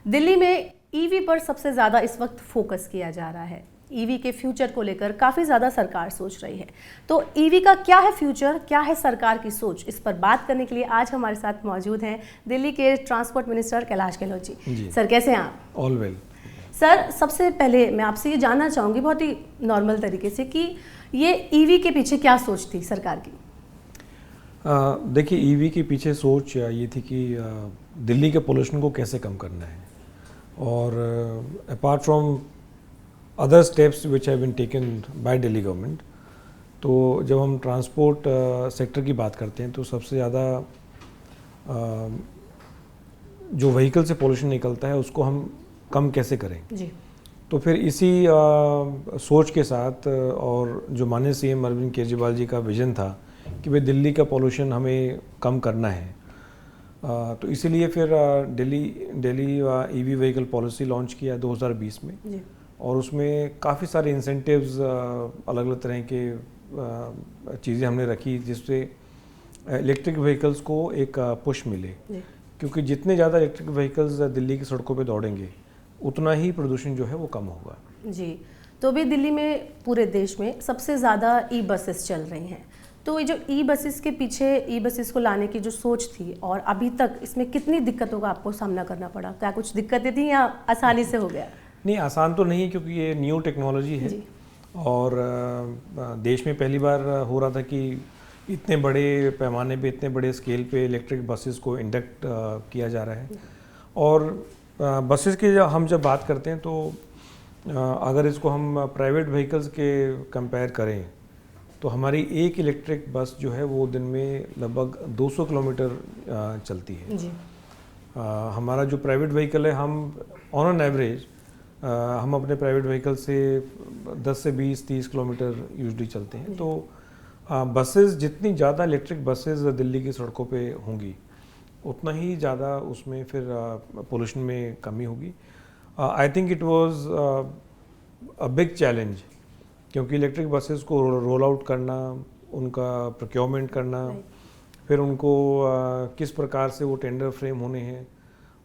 दिल्ली में ईवी पर सबसे ज़्यादा इस वक्त फोकस किया जा रहा है। ईवी के फ्यूचर को लेकर काफ़ी ज़्यादा सरकार सोच रही है। तो ईवी का क्या है फ्यूचर, क्या है सरकार की सोच, इस पर बात करने के लिए आज हमारे साथ मौजूद हैं दिल्ली के transport minister Kailash Gehlot ji. Sir कैसे हैं आप? All well. सर सबसे पहले मैं आपसे ये जानना चाहूँगी बहुत ही नॉर्मल तरीके से कि ये ईवी के पीछे क्या सोच थी सरकार की? देखिए, ईवी के पीछे सोच ये थी कि दिल्ली के पोल्यूशन को कैसे कम करना है, और apart from other steps which have been taken by Delhi government, तो जब हम ट्रांसपोर्ट सेक्टर की बात करते हैं तो सबसे ज़्यादा जो व्हीकल से पोल्यूशन निकलता है उसको हम कम कैसे करें जी। तो फिर इसी सोच के साथ और जो माननीय सीएम अरविंद केजरीवाल जी का विजन था कि भाई दिल्ली का पोल्यूशन हमें कम करना है, तो इसीलिए फिर Delhi EV vehicle policy launch किया 2020 में जी। और उसमें काफ़ी सारे इंसेंटिव्स अलग अलग तरह के चीज़ें हमने रखी जिससे इलेक्ट्रिक व्हीकल्स को एक पुश मिले, क्योंकि जितने ज़्यादा इलेक्ट्रिक व्हीकल्स दिल्ली की सड़कों पे दौड़ेंगे उतना ही प्रदूषण जो है वो कम होगा। जी। तो अभी दिल्ली में पूरे देश में सबसे ज़्यादा ई बसेस चल रही हैं, तो ये जो ई बसेस के पीछे ई बसेस को लाने की जो सोच थी और अभी तक इसमें कितनी दिक्कतों का आपको सामना करना पड़ा? क्या कुछ दिक्कतें थी या आसानी से हो गया? नहीं, आसान तो नहीं है क्योंकि ये न्यू टेक्नोलॉजी है और देश में पहली बार हो रहा था कि इतने बड़े पैमाने पे, इतने बड़े स्केल पे इलेक्ट्रिक बसेस को इंडक्ट किया जा रहा है। और बसेस की हम जब बात करते हैं तो अगर इसको हम प्राइवेट व्हीकल्स के कंपेयर करें तो हमारी एक इलेक्ट्रिक बस जो है वो दिन में लगभग 200 किलोमीटर चलती है जी। हमारा जो प्राइवेट व्हीकल है, हम ऑन एन एवरेज हम अपने प्राइवेट व्हीकल से 10 से 20-30 किलोमीटर यूजली चलते हैं। तो बसेस जितनी ज़्यादा इलेक्ट्रिक बसेस दिल्ली की सड़कों पे होंगी उतना ही ज़्यादा उसमें फिर पोल्यूशन में कमी होगी। I think it was a big challenge, क्योंकि इलेक्ट्रिक बसेस को रोल आउट करना, उनका प्रोक्योरमेंट करना, फिर उनको किस प्रकार से वो टेंडर फ्रेम होने हैं,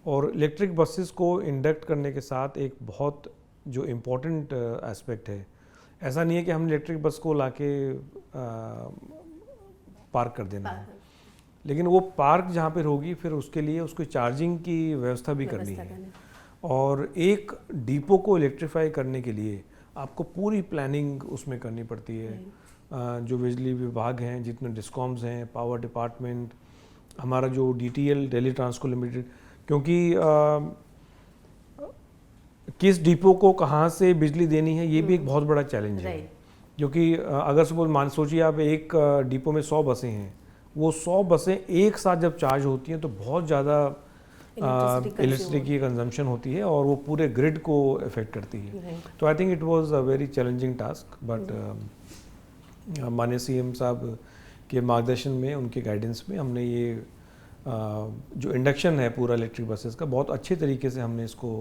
और इलेक्ट्रिक बसेस को इंडक्ट करने के साथ एक बहुत जो इम्पोर्टेंट एस्पेक्ट है, ऐसा नहीं है कि हम इलेक्ट्रिक बस को लाके पार्क कर देना है, लेकिन वो पार्क जहाँ पर होगी फिर उसके लिए उसको चार्जिंग की व्यवस्था भी करनी है। और एक डिपो को इलेक्ट्रीफाई करने के लिए आपको पूरी प्लानिंग उसमें करनी पड़ती है। जो बिजली विभाग हैं, जितने डिस्कॉम्स हैं, पावर डिपार्टमेंट, हमारा जो DTL दिल्ली ट्रांसको लिमिटेड, क्योंकि किस डिपो को कहाँ से बिजली देनी है ये भी एक बहुत बड़ा चैलेंज है। क्योंकि अगर सपोज सोचिए आप एक डिपो में 100 बसें हैं, वो 100 बसें एक साथ जब चार्ज होती हैं तो बहुत ज़्यादा इलेक्ट्रिसिटी की कंजम्पशन होती है और वो पूरे ग्रिड को इफेक्ट करती है। तो I think it was a very challenging task, but माननीय सीएम साहब के मार्गदर्शन में, उनके गाइडेंस में हमने ये जो इंडक्शन है पूरा इलेक्ट्रिक बसेस का, बहुत अच्छे तरीके से हमने इसको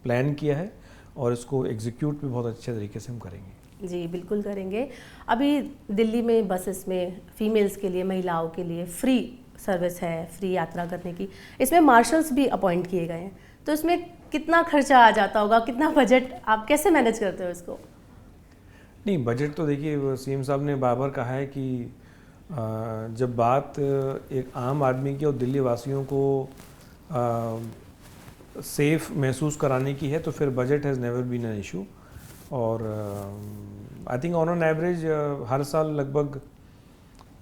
प्लान किया है और इसको एग्जीक्यूट भी बहुत अच्छे तरीके से हम करेंगे। जी बिल्कुल करेंगे। अभी दिल्ली में बसेस में फीमेल्स के लिए, महिलाओं के लिए फ्री सर्विस है, फ्री यात्रा करने की। इसमें मार्शल्स भी अपॉइंट किए गए हैं, तो इसमें कितना खर्चा आ जाता होगा, कितना बजट, आप कैसे मैनेज करते हो इसको? नहीं, बजट तो देखिए सीएम साहब ने बार कहा है कि जब बात एक आम आदमी की और दिल्ली वासियों को सेफ महसूस कराने की है तो फिर budget has never been an issue. और I think on an average हर साल लगभग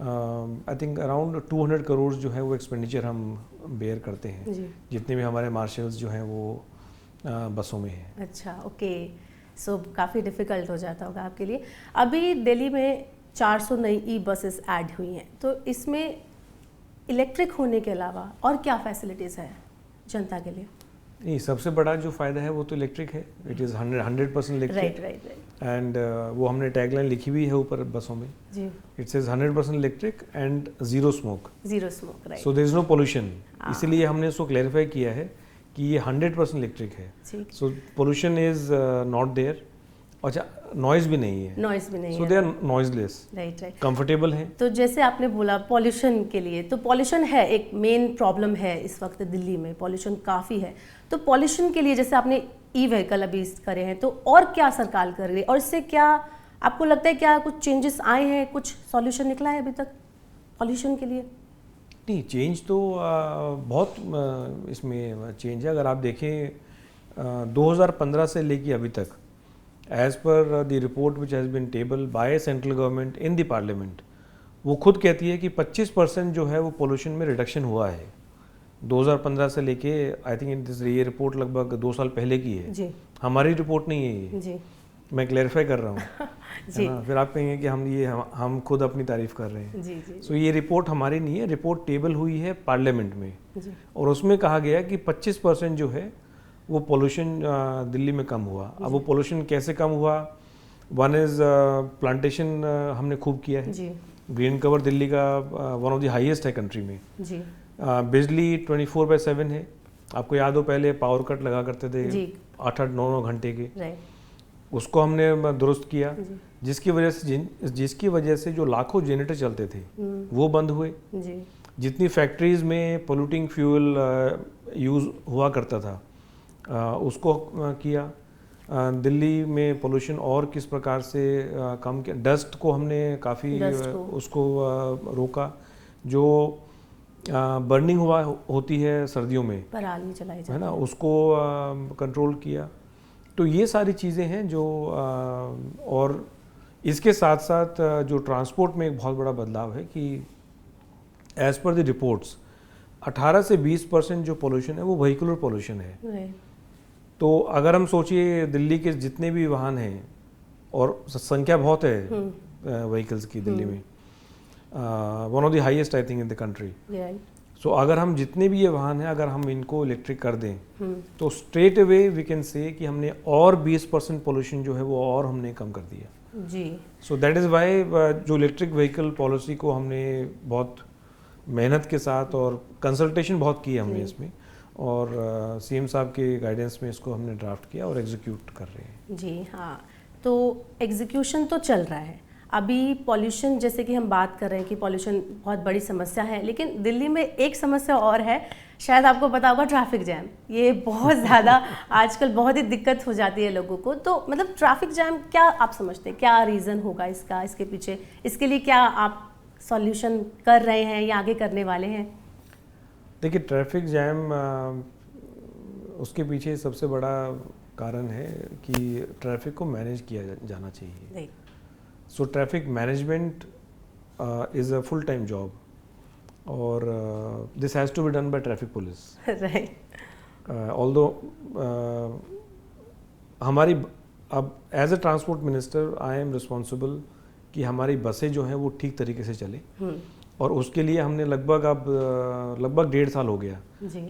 आई थिंक अराउंड 200 करोड़ जो है वो एक्सपेंडिचर हम बेयर करते हैं, जितने भी हमारे मार्शल्स जो हैं वो बसों में हैं। अच्छा, ओके। सो काफ़ी डिफ़िकल्ट हो जाता होगा आपके लिए। अभी दिल्ली में 400 नई ई बसेस ऐड हुई हैं, तो इसमें इलेक्ट्रिक होने के अलावा और क्या फैसिलिटीज़ है जनता के लिए? नहीं, सबसे बड़ा जो फ़ायदा है वो तो इलेक्ट्रिक है। It is 100% electric. Right. And वो हमने टैगलाइन लिखी हुई है ऊपर बसों में जी। It says 100% electric and zero smoke, right. So there is no pollution. इसीलिए हमने इसको क्लैरिफाई किया है कि ये 100% इलेक्ट्रिक है। So pollution is not there. अच्छा, नॉइज भी नहीं है, नॉइज भी नहीं सो है, they are noiseless, right right. Comfortable है। तो जैसे आपने बोला पॉल्यूशन के लिए, तो पॉल्यूशन है एक मेन प्रॉब्लम है इस वक्त दिल्ली में, पॉल्यूशन काफ़ी है। तो पॉल्यूशन के लिए जैसे आपने ई व्हीकल अभी करे हैं, तो और क्या सरकार कर रही है और इससे क्या आपको लगता है, क्या कुछ चेंजेस आए हैं, कुछ सॉल्यूशन निकला है अभी तक पॉल्यूशन के लिए? नहीं, चेंज तो बहुत इसमें चेंज है। अगर आप देखें 2015 से लेके अभी तक, as per the report which has been table by central government in the parliament, वो खुद कहती है कि 25% जो है वो पोल्यूशन में रिडक्शन हुआ है 2015 से लेके। आई थिंक ये रिपोर्ट लगभग 2 साल पहले की है जी, हमारी रिपोर्ट नहीं है ये जी मैं क्लेरिफाई कर रहा हूँ है ना, फिर आप कहेंगे कि हम खुद अपनी तारीफ कर रहे हैं। जी जी सो ये रिपोर्ट हमारी नहीं है, रिपोर्ट टेबल हुई है पार्लियामेंट में जी और उसमें कहा गया कि 25% जो है वो पोल्यूशन दिल्ली में कम हुआ। अब वो पोल्यूशन कैसे कम हुआ? वन इज़ प्लांटेशन हमने खूब किया है, जी ग्रीन कवर दिल्ली का वन ऑफ द हाईएस्ट है कंट्री में। जी बिजली 24/7 है। आपको याद हो पहले पावर कट लगा करते थे जी 8-8, 9-9 घंटे के, राइट, उसको हमने दुरुस्त किया, जिसकी वजह से जो लाखों जनरेटर चलते थे वो बंद हुए। जी जितनी फैक्ट्रीज में पोल्यूटिंग फ्यूल यूज़ हुआ करता था उसको किया। दिल्ली में पोल्यूशन और किस प्रकार से कम किया, डस्ट को हमने काफ़ी उसको रोका। जो बर्निंग होती है सर्दियों में, पराली जलाई जाती है ना, उसको कंट्रोल किया। तो ये सारी चीज़ें हैं जो और इसके साथ साथ जो ट्रांसपोर्ट में एक बहुत बड़ा बदलाव है कि एज़ पर द रिपोर्ट्स 18 से 20% जो पोल्यूशन है वो व्हीकुलर पोल्यूशन है। राइट, तो अगर हम सोचिए दिल्ली के जितने भी वाहन हैं, और संख्या बहुत है व्हीकल्स की दिल्ली में, one of the highest I think in the country. Right, so अगर हम जितने भी ये वाहन हैं अगर हम इनको इलेक्ट्रिक कर दें तो straight away we can say कि हमने और 20% पोल्यूशन जो है वो और हमने कम कर दिया जी। सो दैट इज़ वाई जो इलेक्ट्रिक व्हीकल पॉलिसी को हमने बहुत मेहनत के साथ और कंसल्टेशन बहुत की हमने इसमें, और सीएम साहब के गाइडेंस में इसको हमने ड्राफ्ट किया और एग्जीक्यूट कर रहे हैं। जी हाँ, तो एग्जीक्यूशन तो चल रहा है। अभी पॉल्यूशन जैसे कि हम बात कर रहे हैं कि पॉल्यूशन बहुत बड़ी समस्या है, लेकिन दिल्ली में एक समस्या और है, शायद आपको पता होगा, ट्रैफिक जैम। ये बहुत ज़्यादा आजकल बहुत ही दिक्कत हो जाती है लोगों को। तो मतलब ट्रैफिक जैम क्या आप समझते हैं, क्या रीज़न होगा इसका, इसके पीछे, इसके लिए क्या आप सॉल्यूशन कर रहे हैं या आगे करने वाले हैं? देखिए, ट्रैफिक जैम उसके पीछे सबसे बड़ा कारण है कि ट्रैफिक को मैनेज किया जाना चाहिए। So traffic management is a full time job, और this has to be done by traffic police. Right. Although हमारी अब as a transport minister I am responsible कि हमारी बसें जो हैं वो ठीक तरीके से चले, और उसके लिए हमने लगभग 1.5 साल हो गया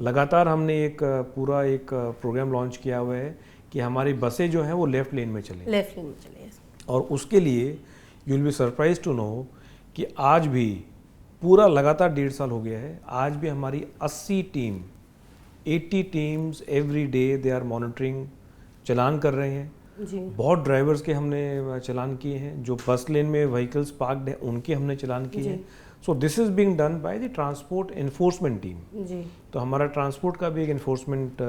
लगातार हमने एक पूरा एक प्रोग्राम लॉन्च किया हुआ है कि हमारी बसें जो हैं वो लेफ़्ट लेन में चले। और उसके लिए you will be surprise to know कि आज भी पूरा लगातार 1.5 साल हो गया है, आज भी हमारी 80 teams every day they are monitoring, challan कर रहे हैं। बहुत ड्राइवर्स के हमने चलान किए हैं, जो बस लेन में व्हीकल्स पार्क्ड हैं उनके हमने चलान किए हैं। So this is being done by the transport enforcement team. तो हमारा ट्रांसपोर्ट का भी एक एनफोर्समेंट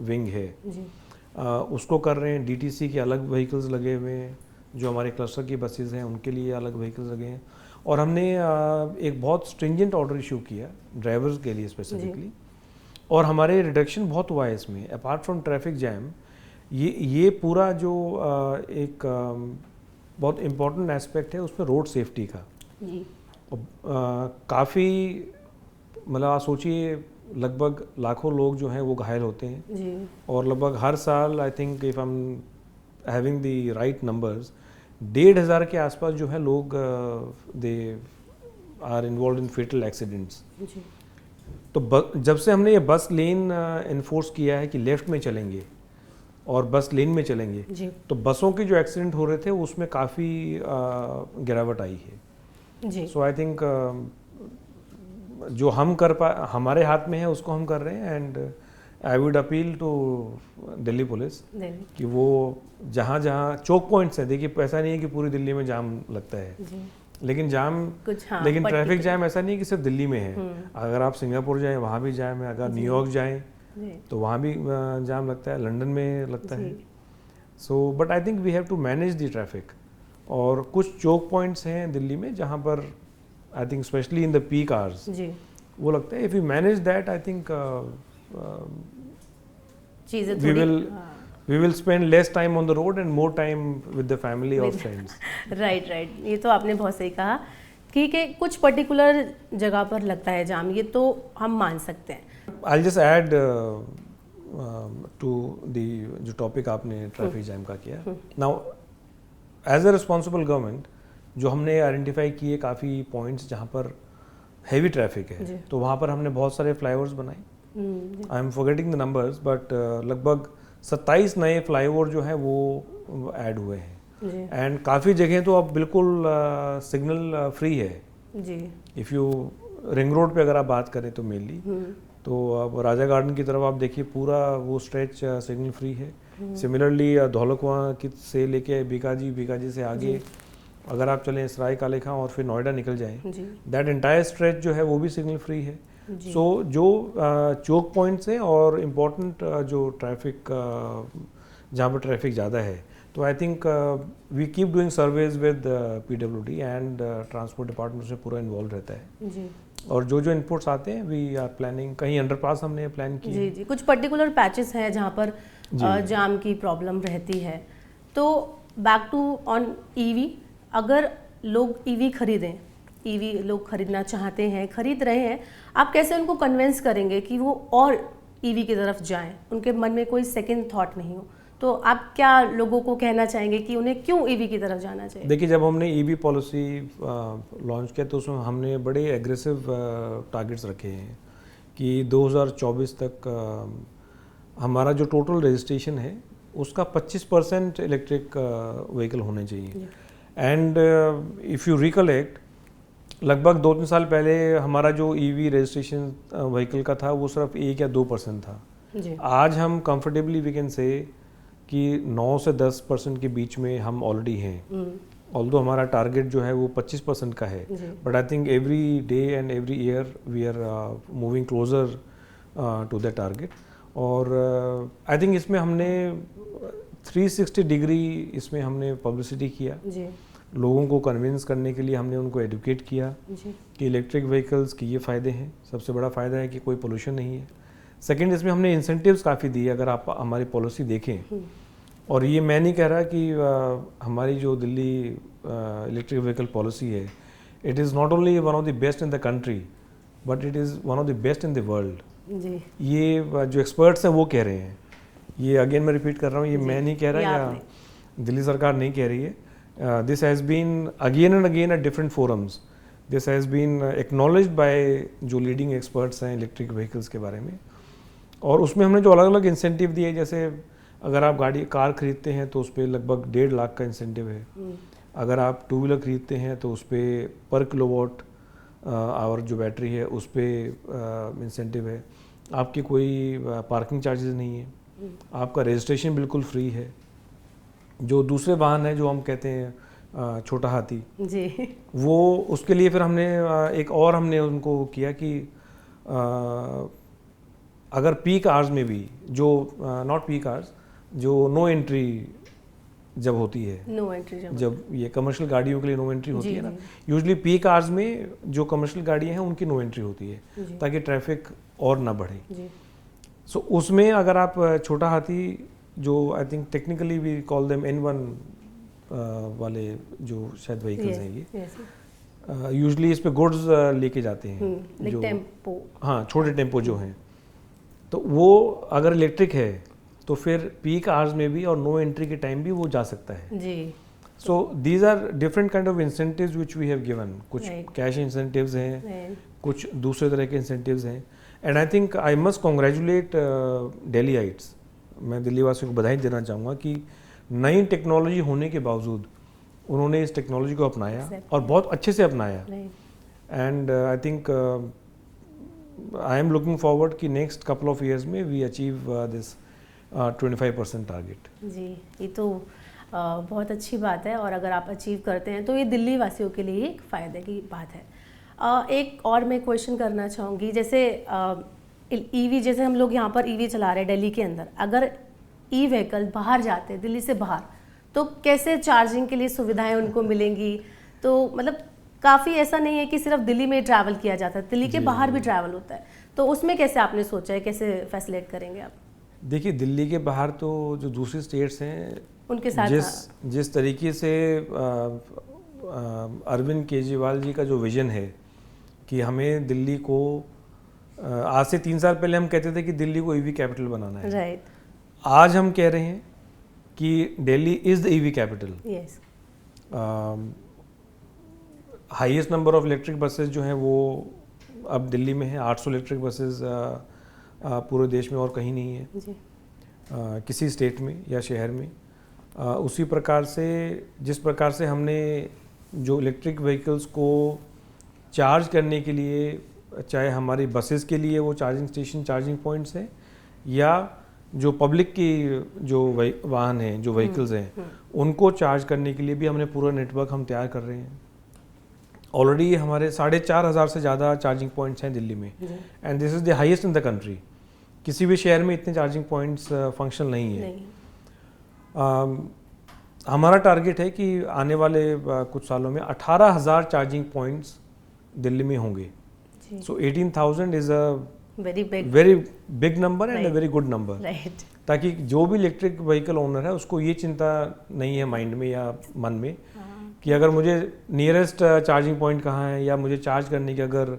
विंग है, उसको कर रहे हैं। डीटीसी के अलग व्हीकल्स लगे हुए हैं, जो हमारे क्लस्टर की बसेज हैं उनके लिए अलग व्हीकल्स लगे हैं, और हमने एक बहुत स्ट्रिंजेंट ऑर्डर इशू किया ड्राइवर्स के लिए स्पेसिफिकली, और हमारे रिडक्शन बहुत हुआ है इसमें। अपार्ट फ्रॉम ट्रैफिक जैम, ये पूरा जो एक बहुत इम्पोर्टेंट एस्पेक्ट है उसमें रोड सेफ्टी का काफ़ी, मतलब आप सोचिए लगभग लाखों लोग जो हैं वो घायल होते हैं, और लगभग हर साल I think if I am having the right numbers 1,500 के आसपास जो है लोग they are involve in fatal accidents. तो जब से हमने ये बस लेन इन्फोर्स किया है कि लेफ्ट में चलेंगे और बस लेन में चलेंगे, तो बसों के जो एक्सीडेंट हो रहे थे उसमें काफ़ी गिरावट आई है। सो आई थिंक जो हम हमारे हाथ में है उसको हम कर रहे हैं, and I would appeal to Delhi police Delhi कि वो जहाँ जहाँ चौक पॉइंट्स हैं, देखिए ऐसा नहीं है कि पूरी दिल्ली में जाम लगता है, जी लेकिन जाम कुछ, हाँ, लेकिन ट्रैफिक particular- जाम ऐसा नहीं है कि सिर्फ दिल्ली में है। अगर आप सिंगापुर जाएं वहाँ भी जाम है, अगर न्यूयॉर्क जाएं जी तो वहाँ भी जाम लगता है, लंदन में लगता है। जी so but I think we have to manage the traffic. और कुछ चौक पॉइंट्स हैं दिल्ली में जहाँ पर I think specially in the peak hours जी वो लगता है, if you manage that I think चीज़ें we थोड़ी, will हाँ, we will spend less time on the road and more time with the family or friends. Right right, ये तो आपने बहुत सही कहा कि कुछ पर्टिकुलर जगह पर लगता है जाम, ये तो हम मान सकते हैं। I'll just add to the जो टॉपिक आपने ट्रैफिक जैम का किया। Now as a responsible government जो हमने आइडेंटिफाई किए काफ़ी पॉइंट्स जहाँ पर हैवी ट्रैफिक जी। है, तो वहाँ पर हमने बहुत सारे फ्लाईओवर्स बनाए। I am forgetting the numbers but लगभग 27 नए फ्लाईओवर जो है वो ऐड हुए हैं। जी एंड काफ़ी जगह तो अब बिल्कुल सिग्नल फ्री है। जी इफ़ यू रिंग रोड पे अगर आप बात करें तो मेनली, तो अब राजा गार्डन की तरफ आप देखिए पूरा वो स्ट्रेच सिग्नल फ्री है। सिमिलरली धौलकुआं की से लेके बीकाजी से आगे अगर आप चलें सराय काले खां और फिर नोएडा निकल जाएं, जी दैट एंटायर स्ट्रेच जो है वो भी सिग्नल फ्री है। जी सो जो चौक पॉइंट्स हैं और इम्पोर्टेंट जो ट्रैफिक जहाँ पर ट्रैफिक ज़्यादा है, तो I think we keep doing surveys with PWD and transport department से पूरा इन्वॉल्व रहता है। जी और जो जो इनपुट्स आते हैं वी आर प्लानिंग, कहीं अंडरपास हमने प्लान किए जी जी कुछ पर्टिकुलर पैचेस हैं जहाँ पर जाम की प्रॉब्लम रहती है। तो बैक टू ऑन ईवी, अगर लोग ईवी खरीदें, ईवी लोग खरीदना चाहते हैं, खरीद रहे हैं, आप कैसे उनको कन्विंस करेंगे कि वो और ईवी की तरफ जाएं, उनके मन में कोई सेकंड थॉट नहीं हो? तो आप क्या लोगों को कहना चाहेंगे कि उन्हें क्यों ईवी की तरफ जाना चाहिए? देखिए, जब हमने ईवी पॉलिसी लॉन्च किया तो उसमें हमने बड़े एग्रेसिव टारगेट्स रखे हैं कि 2024 तक हमारा जो टोटल रजिस्ट्रेशन है उसका 25% इलेक्ट्रिक व्हीकल होने चाहिए। एंड इफ़ यू रिकलेक्ट, लगभग 2-3 साल पहले हमारा जो ईवी रजिस्ट्रेशन व्हीकल का था वो सिर्फ 1 या 2% था। जी आज हम कंफर्टेबली वी कैन से कि 9 से 10% के बीच में हम ऑलरेडी हैं। ऑल्दो हमारा टारगेट जो है वो 25% का है, but I think every day and every year we are moving closer to the target. और आई थिंक इसमें हमने 360 डिग्री इसमें हमने पब्लिसिटी किया, जी लोगों को कन्विंस करने के लिए हमने उनको एडुकेट किया जी कि इलेक्ट्रिक व्हीकल्स के ये फ़ायदे हैं। सबसे बड़ा फ़ायदा है कि कोई पोल्यूशन नहीं है। सेकंड, इसमें हमने इंसेंटिव्स काफ़ी दिए। अगर आप हमारी पॉलिसी देखें, और ये मैं नहीं कह रहा कि हमारी जो दिल्ली इलेक्ट्रिक व्हीकल पॉलिसी है, it is not only one of the best in the country but it is one of the best in the world. जी ये जो एक्सपर्ट्स हैं वो कह रहे हैं। ये अगेन मैं रिपीट कर रहा हूँ, ये मैं नहीं कह रहा या दिल्ली सरकार नहीं कह रही है। This has been again and again at different forums. This has been acknowledged by जो leading experts हैं इलेक्ट्रिक व्हीकल्स के बारे में। और उसमें हमने जो अलग अलग इंसेंटिव दिए, जैसे अगर आप कार खरीदते हैं तो उस पर लगभग 1.5 लाख का इंसेंटिव है। अगर आप 2 व्हीलर खरीदते हैं तो उस पर पर किलोवाट आवर जो बैटरी है उस पर इंसेंटिव है। आपकी कोई पार्किंग चार्जेस नहीं है, आपका रजिस्ट्रेशन बिल्कुल फ्री है। जो दूसरे वाहन है जो हम कहते हैं छोटा हाथी जी, वो उसके लिए फिर हमने एक और हमने उनको किया कि अगर पीक आवर्स में भी जो नॉट पीक आवर्स, जो नो एंट्री जब होती है, नो एंट्री जब ये कमर्शियल गाड़ियों के लिए नो एंट्री होती है ना, यूजुअली पीक आवर्स में जो कमर्शियल गाड़ियाँ हैं उनकी नो एंट्री होती है ताकि ट्रैफिक और ना बढ़े। सो उसमें अगर आप छोटा हाथी जो I think technically we call them N1 वाले जो शायद व्हीकल्स हैं, ये यूजुअली इस पे गुड्स लेके जाते हैं, जो टेम्पो, हाँ छोटे टेम्पो जो हैं, तो वो अगर इलेक्ट्रिक है तो फिर पीक आवर्स में भी और नो एंट्री के टाइम भी वो जा सकता है जी। So these are different kind of incentives which we have given. कुछ कैश इंसेंटिव्स हैं, कुछ दूसरे तरह के इंसेंटिव्स हैं। And I think I must congratulate Delhiites. मैं दिल्ली वासियों को बधाई देना चाहूँगा कि नई टेक्नोलॉजी होने के बावजूद उन्होंने इस टेक्नोलॉजी को अपनाया और बहुत अच्छे से अपनाया। And I think I am looking forward कि नेक्स्ट कपल ऑफ ईयर्स में वी अचीव दिस 25% टारगेट। जी, ये तो बहुत अच्छी बात है, और अगर आप अचीव करते हैं तो ये दिल्ली वासियों के लिए एक फ़ायदे की बात है। एक और मैं क्वेश्चन करना चाहूँगी, जैसे ईवी, जैसे हम लोग यहाँ पर ईवी चला रहे हैं दिल्ली के अंदर, अगर ई व्हीकल बाहर जाते हैं दिल्ली से बाहर, तो कैसे चार्जिंग के लिए सुविधाएं उनको मिलेंगी? तो मतलब काफ़ी ऐसा नहीं है कि सिर्फ दिल्ली में ट्रैवल किया जाता है, दिल्ली के बाहर भी ट्रैवल होता है, तो उसमें कैसे आपने सोचा है, कैसे फैसिलिटेट करेंगे आप? देखिए, दिल्ली के बाहर तो जो दूसरी स्टेट्स हैं उनके साथ जिस तरीके से अरविंद केजरीवाल जी का जो विजन है कि हमें दिल्ली को, आज से 3 साल पहले हम कहते थे कि दिल्ली को ईवी कैपिटल बनाना है, राइट। आज हम कह रहे हैं कि Delhi is the EV capital. Yes. Highest number of electric buses जो हैं वो अब दिल्ली में है, 800 इलेक्ट्रिक बसेस पूरे देश में और कहीं नहीं है जी। किसी स्टेट में या शहर में। उसी प्रकार से जिस प्रकार से हमने जो इलेक्ट्रिक व्हीकल्स को चार्ज करने के लिए, चाहे हमारी बसेस के लिए वो चार्जिंग स्टेशन, चार्जिंग पॉइंट्स हैं, या जो पब्लिक की जो वाहन हैं, जो व्हीकल्स हैं, उनको चार्ज करने के लिए भी हमने पूरा नेटवर्क हम तैयार कर रहे हैं। ऑलरेडी हमारे 4,500 से ज़्यादा चार्जिंग पॉइंट्स हैं दिल्ली में, and this is the highest in the country. किसी भी शहर में इतने चार्जिंग पॉइंट्स फंक्शनल नहीं है। हमारा टारगेट है कि आने वाले कुछ सालों में 18,000 चार्जिंग पॉइंट्स दिल्ली में होंगे। सो 18,000 is a very big number and a very good number, ताकि जो भी इलेक्ट्रिक व्हीकल ओनर है उसको ये चिंता नहीं है माइंड में या मन में कि अगर मुझे नियरेस्ट चार्जिंग पॉइंट कहाँ है, या मुझे चार्ज करने की अगर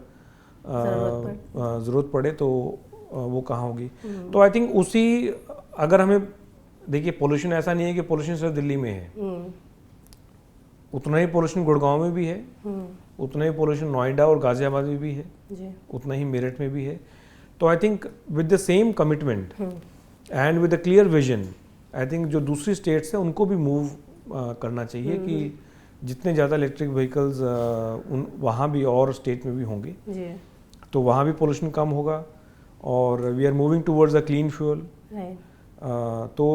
ज़रूरत पड़े तो वो कहाँ होगी। तो आई थिंक उसी, अगर हमें देखिए, पोल्यूशन ऐसा नहीं है कि पोल्यूशन सिर्फ दिल्ली में है, उतना ही पोल्यूशन गुड़गांव में भी है, उतना ही पोल्यूशन नोएडा और गाजियाबाद में भी है, उतना ही मेरठ में भी है। तो I think with the same commitment and with the clear vision, I think जो दूसरी स्टेट्स हैं उनको भी मूव करना चाहिए कि जितने ज़्यादा इलेक्ट्रिक व्हीकल्स वहाँ भी और स्टेट में भी होंगे तो वहाँ भी पोल्यूशन कम होगा, और we are moving towards a clean fuel. तो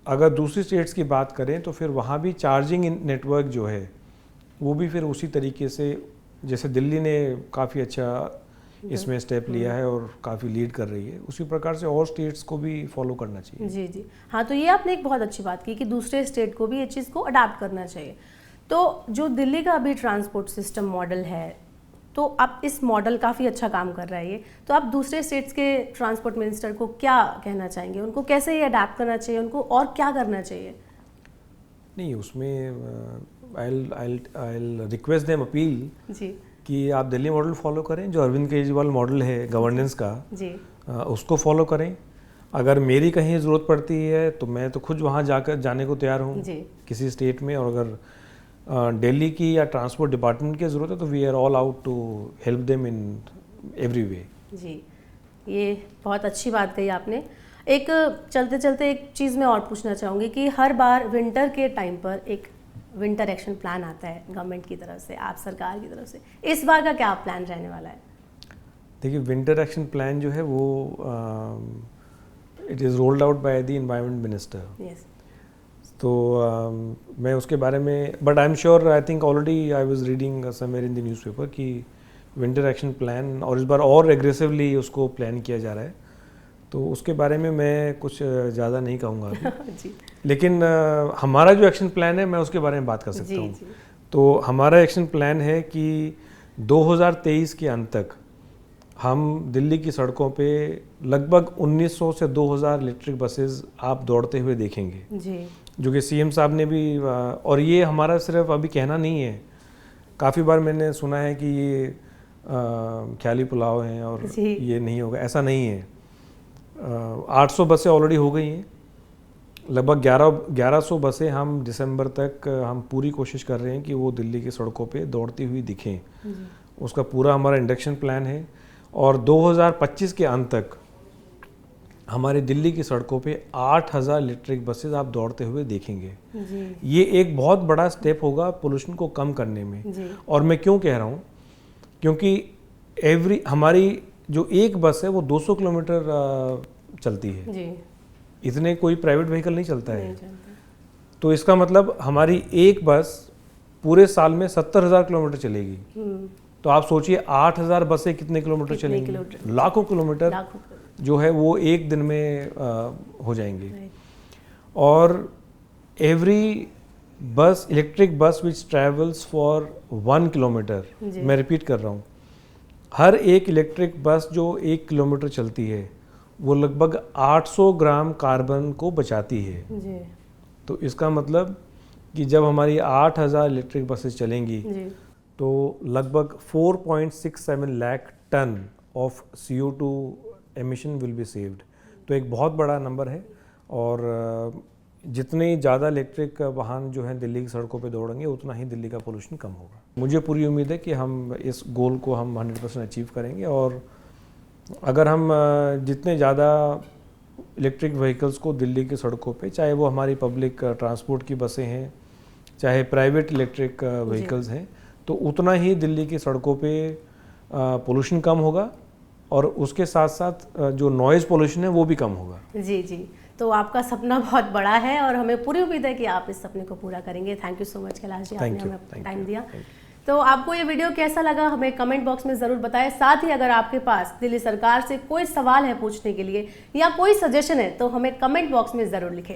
अगर दूसरी स्टेट्स की बात करें तो फिर वहाँ भी चार्जिंग नेटवर्क जो है वो भी फिर उसी तरीके से, जैसे दिल्ली ने काफ़ी अच्छा इसमें स्टेप लिया है और काफ़ी लीड कर रही है, उसी प्रकार से और स्टेट्स को भी फॉलो करना चाहिए। जी जी हाँ, तो ये आपने एक बहुत अच्छी बात की कि दूसरे स्टेट को भी ये चीज़ को अडाप्ट करना चाहिए। तो जो दिल्ली का अभी ट्रांसपोर्ट सिस्टम मॉडल है, तो आप इस मॉडल काफ़ी अच्छा काम कर रहा है ये, तो आप दूसरे स्टेट्स के ट्रांसपोर्ट मिनिस्टर को क्या कहना चाहेंगे, उनको कैसे ये अडाप्ट करना चाहिए, उनको और क्या करना चाहिए? नहीं, उसमें I'll रिक्वेस्ट देम, अपील जी कि आप दिल्ली मॉडल फॉलो करें, जो अरविंद केजरीवाल मॉडल है गवर्नेंस का जी, उसको फॉलो करें। अगर मेरी कहीं ज़रूरत पड़ती है तो मैं तो खुद वहाँ जाने को तैयार हूँ किसी स्टेट में, और अगर दिल्ली की या ट्रांसपोर्ट डिपार्टमेंट की ज़रूरत है तो we are all out to help them in every way. जी, ये बहुत अच्छी बात कही आपने। एक चलते चलते एक चीज़ मैं और पूछना चाहूँगी कि हर बार विंटर के टाइम पर एक विंटर एक्शन प्लान आता है गवर्नमेंट की तरफ से, आप सरकार की तरफ से, इस बार का क्या प्लान रहने वाला है? देखिए, विंटर एक्शन प्लान जो है वो it is rolled out by the environment minister. Yes. तो मैं उसके बारे में, but I am sure, I think already I was reading somewhere in the newspaper कि विंटर एक्शन प्लान, और इस बार और एग्रेसिवली उसको प्लान किया जा रहा है, तो उसके बारे में मैं कुछ ज़्यादा नहीं कहूँगा अभी। लेकिन हमारा जो एक्शन प्लान है मैं उसके बारे में बात कर सकता हूँ। तो हमारा एक्शन प्लान है कि 2023 के अंत तक हम दिल्ली की सड़कों पे लगभग 1900 से 2000 इलेक्ट्रिक बसेस आप दौड़ते हुए देखेंगे जी, जो कि सीएम साहब ने भी, और ये हमारा सिर्फ अभी कहना नहीं है, काफ़ी बार मैंने सुना है कि ये ख्याली पुलाव हैं और ये नहीं होगा, ऐसा नहीं है। 800 बसें ऑलरेडी हो गई हैं, लगभग 1100 बसें हम दिसंबर तक हम पूरी कोशिश कर रहे हैं कि वो दिल्ली की सड़कों पे दौड़ती हुई दिखें। उसका पूरा हमारा इंडक्शन प्लान है, और 2025 के अंत तक हमारे दिल्ली की सड़कों पे 8000 इलेक्ट्रिक बसेस आप दौड़ते हुए देखेंगे। ये एक बहुत बड़ा स्टेप होगा पोल्यूशन को कम करने में। और मैं क्यों कह रहा हूँ, क्योंकि हमारी जो एक बस है वो 200 किलोमीटर चलती है। जी। इतने कोई प्राइवेट व्हीकल नहीं चलता है। नहीं चलता। तो इसका मतलब हमारी एक बस पूरे साल में 70,000 किलोमीटर चलेगी। तो आप सोचिए 8,000 बसें कितने किलोमीटर कितने चलेंगी? किलोमीटर? लाखों किलोमीटर लाखों। जो है वो एक दिन में हो जाएंगे। और एवरी बस, electric bus which travels for 1 kilometre, मैं रिपीट कर रहा हूँ, हर एक इलेक्ट्रिक बस जो 1 किलोमीटर चलती है वो लगभग 800 ग्राम कार्बन को बचाती है। जी। तो इसका मतलब कि जब हमारी 8,000 इलेक्ट्रिक बसेस चलेंगी जी। तो लगभग 4.67 lakh ton of CO2 emission will be saved. तो एक बहुत बड़ा नंबर है। और जितने ज़्यादा इलेक्ट्रिक वाहन जो हैं दिल्ली की सड़कों पे दौड़ेंगे उतना ही दिल्ली का पोल्यूशन कम होगा। मुझे पूरी उम्मीद है कि हम इस गोल को हम 100% अचीव करेंगे। और अगर हम जितने ज़्यादा इलेक्ट्रिक व्हीकल्स को दिल्ली की सड़कों पे, चाहे वो हमारी पब्लिक ट्रांसपोर्ट की बसें हैं, चाहे प्राइवेट इलेक्ट्रिक व्हीकल्स हैं, तो उतना ही दिल्ली की सड़कों पे पोल्यूशन कम होगा और उसके साथ साथ जो नॉइज़ पोल्यूशन है वो भी कम होगा। जी जी। तो आपका सपना बहुत बड़ा है और हमें पूरी उम्मीद है कि आप इस सपने को पूरा करेंगे। Thank you so much Kailash ji, आपने हमें टाइम दिया। तो आपको ये वीडियो कैसा लगा हमें कमेंट बॉक्स में ज़रूर बताएं। साथ ही अगर आपके पास दिल्ली सरकार से कोई सवाल है पूछने के लिए या कोई सजेशन है तो हमें कमेंट बॉक्स में ज़रूर लिखें।